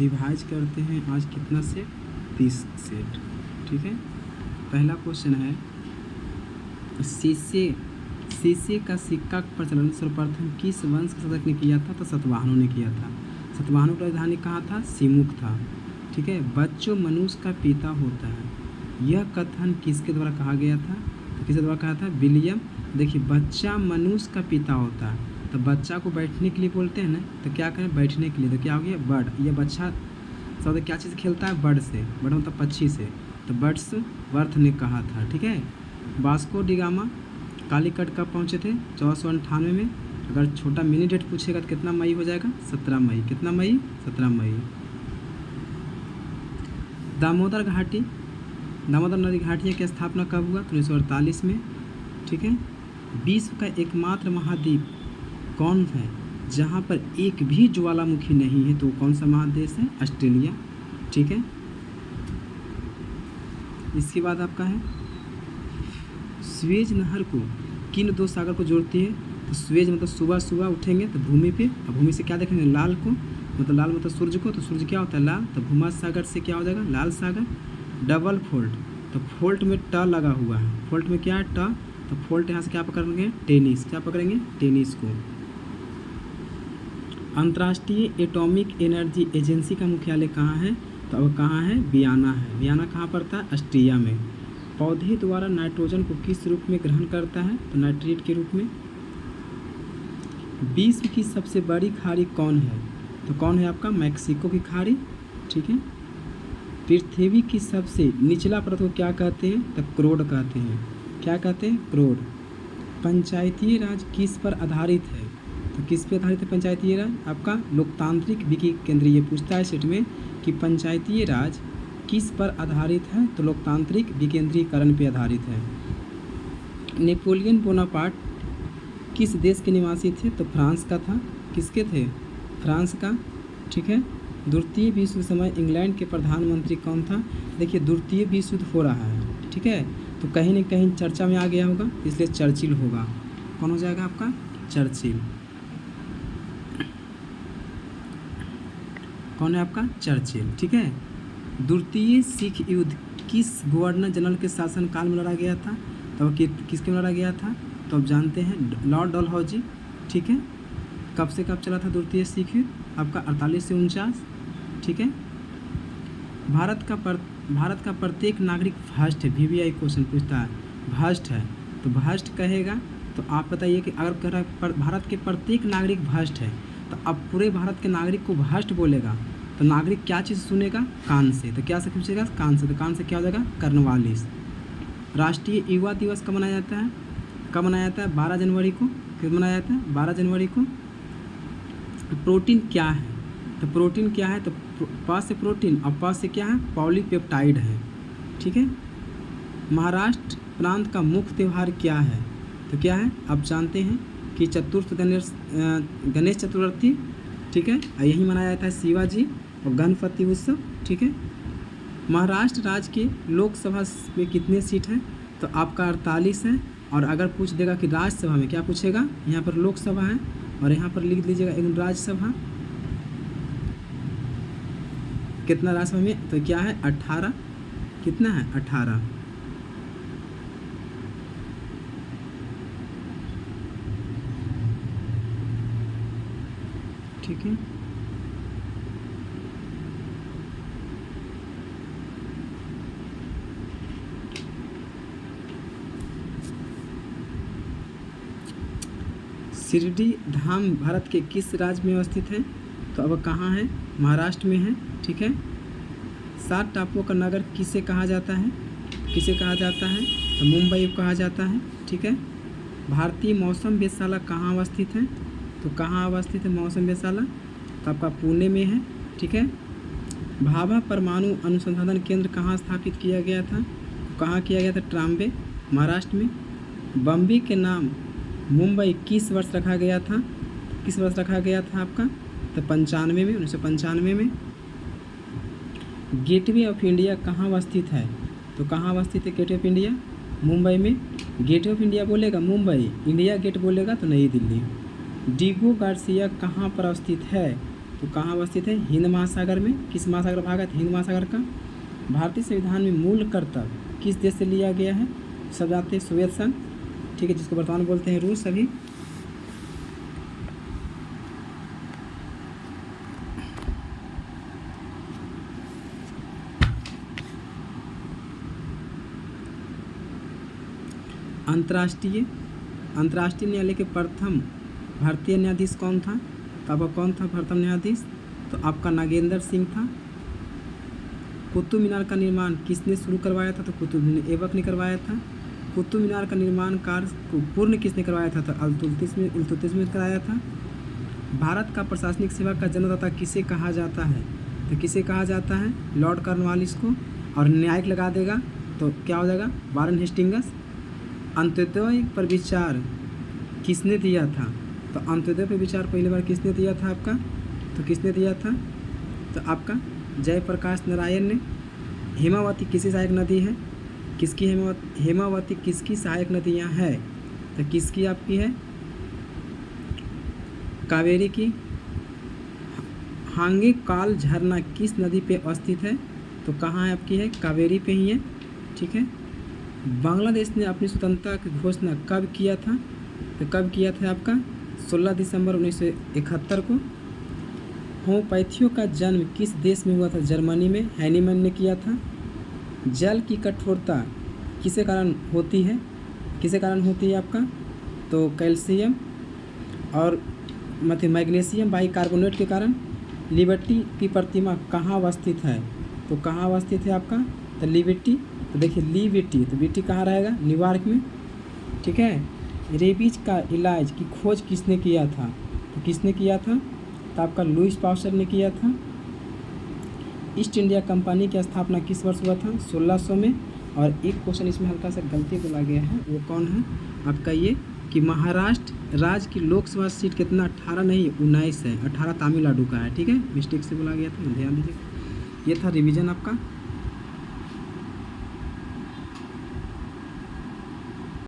Devices करते हैं आज कितना सेट, 30 सेट। ठीक है, पहला क्वेश्चन है शीशे का सिक्का का प्रचलन सर्वप्रथम किस वंश के शासक ने किया था? तो सातवाहनों ने किया था। सातवाहनों की राजधानी कहाँ था? सिमुक था। ठीक है, बच्चों मनुष्य का पिता होता है, यह कथन किसके द्वारा कहा गया था? तो किसके द्वारा कहा था? विलियम। देखिए, बच्चा मनुष्य का पिता होता है, तो बच्चा को बैठने के लिए बोलते हैं ना, तो क्या करें? बैठने के लिए, तो क्या हो गया? बर्ड। ये बच्चा सब क्या चीज़ खेलता है? बर्ड से। बर्ड मतलब पक्षी से, तो बर्ड्स वर्थ ने कहा था। ठीक है, वास्को डी गामा कालीकट कब पहुँचे थे? 1498 में। अगर छोटा मिनी डेट पूछेगा तो कितना मई हो जाएगा? 17 मई। कितना मई? 17 मई। दामोदर नदी घाटिया की स्थापना कब हुआ? तो 1948 में। ठीक है, विश्व का एकमात्र महाद्वीप कौन है जहाँ पर एक भी ज्वालामुखी नहीं है? तो कौन सा महादेश है? ऑस्ट्रेलिया। ठीक है, इसके बाद आपका है स्वेज नहर को किन दो सागर को जोड़ती है? तो स्वेज मतलब सुबह सुबह उठेंगे तो भूमि पे, और भूमि से क्या देखेंगे? लाल को, मतलब लाल मतलब सूर्य को, तो सूर्य क्या होता है? लाल। तो भूमध्य सागर से क्या हो जाएगा? लाल सागर। डबल फोल्ट, तो फोल्ट में ट लगा हुआ है, फोल्ट में क्या है? ट। तो फोल्ट यहाँ से क्या पकड़ेंगे? टेनिस। क्या पकड़ेंगे? टेनिस को। अंतर्राष्ट्रीय एटॉमिक एनर्जी एजेंसी का मुख्यालय कहाँ है? तो अब कहाँ है? वियना है। वियना कहाँ पड़ता है? ऑस्ट्रिया में। पौधे द्वारा नाइट्रोजन को किस रूप में ग्रहण करता है? तो नाइट्रेट के रूप में। विश्व की सबसे बड़ी खाड़ी कौन है? तो कौन है आपका? मैक्सिको की खाड़ी। ठीक है, पृथ्वी की सबसे निचला परत को क्या कहते हैं? तो क्रोड कहते हैं। क्या कहते हैं? क्रोड। पंचायती राज किस पर आधारित है? तो किस पे आधारित है पंचायती राज? आपका लोकतांत्रिक विकी केंद्रीय पूछता है सेट में कि पंचायती राज किस पर आधारित है? तो लोकतांत्रिक विकेंद्रीकरण पे आधारित है। नेपोलियन बोनापार्ट किस देश के निवासी थे? तो फ्रांस का था। किसके थे? फ्रांस का। ठीक है, द्वितीय विश्व के समय इंग्लैंड के प्रधानमंत्री कौन था? देखिए, द्वितीय विश्व युद्ध हो रहा है। ठीक है, तो कहीं न कहीं चर्चा में आ गया होगा, इसलिए चर्चिल होगा। कौन हो जाएगा आपका? चर्चिल। कौन है आपका? चर्चिल। ठीक है, द्वितीय सिख युद्ध किस गवर्नर जनरल के शासनकाल में लड़ा गया था? तो किसके में लड़ा गया था? तो आप जानते हैं लॉर्ड डलहौजी। ठीक है, कब से कब चला था द्वितीय सिख युद्ध? आपका 48 से 49। ठीक है, भारत का प्रत्येक नागरिक भ्रष्ट है। VVI क्वेश्चन पूछता है, भ्रष्ट है तो भ्रष्ट कहेगा, तो आप बताइए कि अगर कह रहा है भारत के प्रत्येक नागरिक भ्रष्ट है, तो अब पूरे भारत के नागरिक को भ्रष्ट बोलेगा, तो नागरिक क्या चीज़ सुनेगा? कान से। तो क्या से पूछेगा? कान से। तो कान से क्या हो जाएगा? कर्नवालिस। राष्ट्रीय युवा दिवस कब मनाया जाता है? कब मनाया जाता है? 12 जनवरी को। कब मनाया जाता है? 12 जनवरी को। प्रोटीन क्या है? तो प्रोटीन क्या है? तो प से प्रोटीन और प से क्या है? पॉलीपेप्टाइड है। ठीक है, महाराष्ट्र प्रांत का मुख्य त्यौहार क्या है? तो क्या है? आप जानते हैं कि गणेश चतुर्थी। ठीक है, यही मनाया जाता है शिवाजी और गणपति उत्सव। ठीक है, महाराष्ट्र राज्य के लोकसभा में कितने सीट हैं? तो आपका 48 है। और अगर पूछ देगा कि राज्यसभा में, क्या पूछेगा? यहाँ पर लोकसभा है और यहाँ पर लिख लीजिएगा एक राज्यसभा। कितना राज्यसभा में? तो क्या है? 18। कितना है? 18। ठीक है, शिरडी धाम भारत के किस राज्य में अवस्थित है? तो अब कहाँ है? महाराष्ट्र में है। ठीक है, 7 टापुओं का नगर किसे कहा जाता है? किसे कहा जाता है? तो मुंबई कहा जाता है। ठीक है, भारतीय मौसम वेधशाला कहाँ अवस्थित है? तो कहाँ अवस्थित है मौसम वेधशाला? तो आपका पुणे में है। ठीक है, भाभा परमाणु अनुसंधान केंद्र कहाँ स्थापित किया गया था? तो कहाँ किया गया था? ट्राम्बे, महाराष्ट्र में। बम्बे के नाम मुंबई किस वर्ष रखा गया था? किस वर्ष रखा गया था आपका? तो 95 में, 1995 में। गेटवे ऑफ इंडिया कहाँ अवस्थित है? तो कहाँ अवस्थित है गेटवे ऑफ इंडिया? मुंबई में। गेटवे ऑफ इंडिया बोलेगा मुंबई, इंडिया गेट बोलेगा तो नई दिल्ली। डिगो गार्सिया कहाँ पर अवस्थित है? तो कहाँ अवस्थित है? हिंद महासागर में। किस महासागर भाग है? हिंद महासागर का। भारतीय संविधान में मूल कर्तव्य किस देश से लिया गया है? सब जानते हैं, सोवियत संघ, ठीक है, जिसको वर्तमान बोलते हैं रूस। अभी अंतर्राष्ट्रीय न्यायालय के प्रथम भारतीय न्यायाधीश कौन था? तो आपका कौन था प्रथम न्यायाधीश? तो आपका नागेंद्र सिंह था। कुतुब मीनार का निर्माण किसने शुरू करवाया था? तो कुतुबुद्दीन ऐबक ने करवाया था। कुतुब मीनार का निर्माण कार्य को पूर्ण किसने करवाया था? तो इल्तुतमिश ने कराया था। भारत का प्रशासनिक सेवा का जन्मदाता किसे कहा जाता है? तो किसे कहा जाता है? लॉर्ड कॉर्नवालिस को। और न्यायिक लगा देगा तो क्या हो जाएगा? Warren Hastings. अंत्योदय पर विचार किसने दिया था? तो अंत्योदय पर विचार पहली बार किसने दिया था आपका? तो किसने दिया था? तो आपका जयप्रकाश नारायण ने। हेमावती किसकी सहायक नदी है? किसकी? हेमावती किसकी सहायक नदियाँ है? तो किसकी आपकी है? कावेरी की। हांगे काल झरना किस नदी पे स्थित है? तो कहाँ है आपकी? है कावेरी पे ही है, ठीक है। बांग्लादेश ने अपनी स्वतंत्रता की घोषणा कब किया था? तो कब किया था आपका? 16 दिसंबर 1971 को। होम्योपैथियों का जन्म किस देश में हुआ था? जर्मनी में हैनीमैन ने किया था। जल की कठोरता किसके कारण होती है? किसके कारण होती है आपका? तो कैल्शियम और मैग्नीशियम बाइकार्बोनेट के कारण। लिबर्टी की प्रतिमा कहाँ अवस्थित है? तो कहाँ अवस्थित है आपका? तो लिबर्टी, तो देखिए लिबर्टी, तो लिबर्टी कहाँ रहेगा? न्यूयॉर्क में, ठीक है। रेबीज का इलाज की खोज किसने किया था? तो किसने किया था? तो आपका लुईस पास्चर ने किया था। ईस्ट इंडिया कंपनी की स्थापना किस वर्ष हुआ था? 1600 में। और एक क्वेश्चन इसमें हल्का सा गलती बोला गया है, वो कौन है आपका? ये कि महाराष्ट्र राज्य की लोकसभा सीट कितना? 18 नहीं 19 है। 18 तमिलनाडु का है, ठीक है, मिस्टेक से बोला गया था, ध्यान दीजिए। ये था रिवीजन आपका।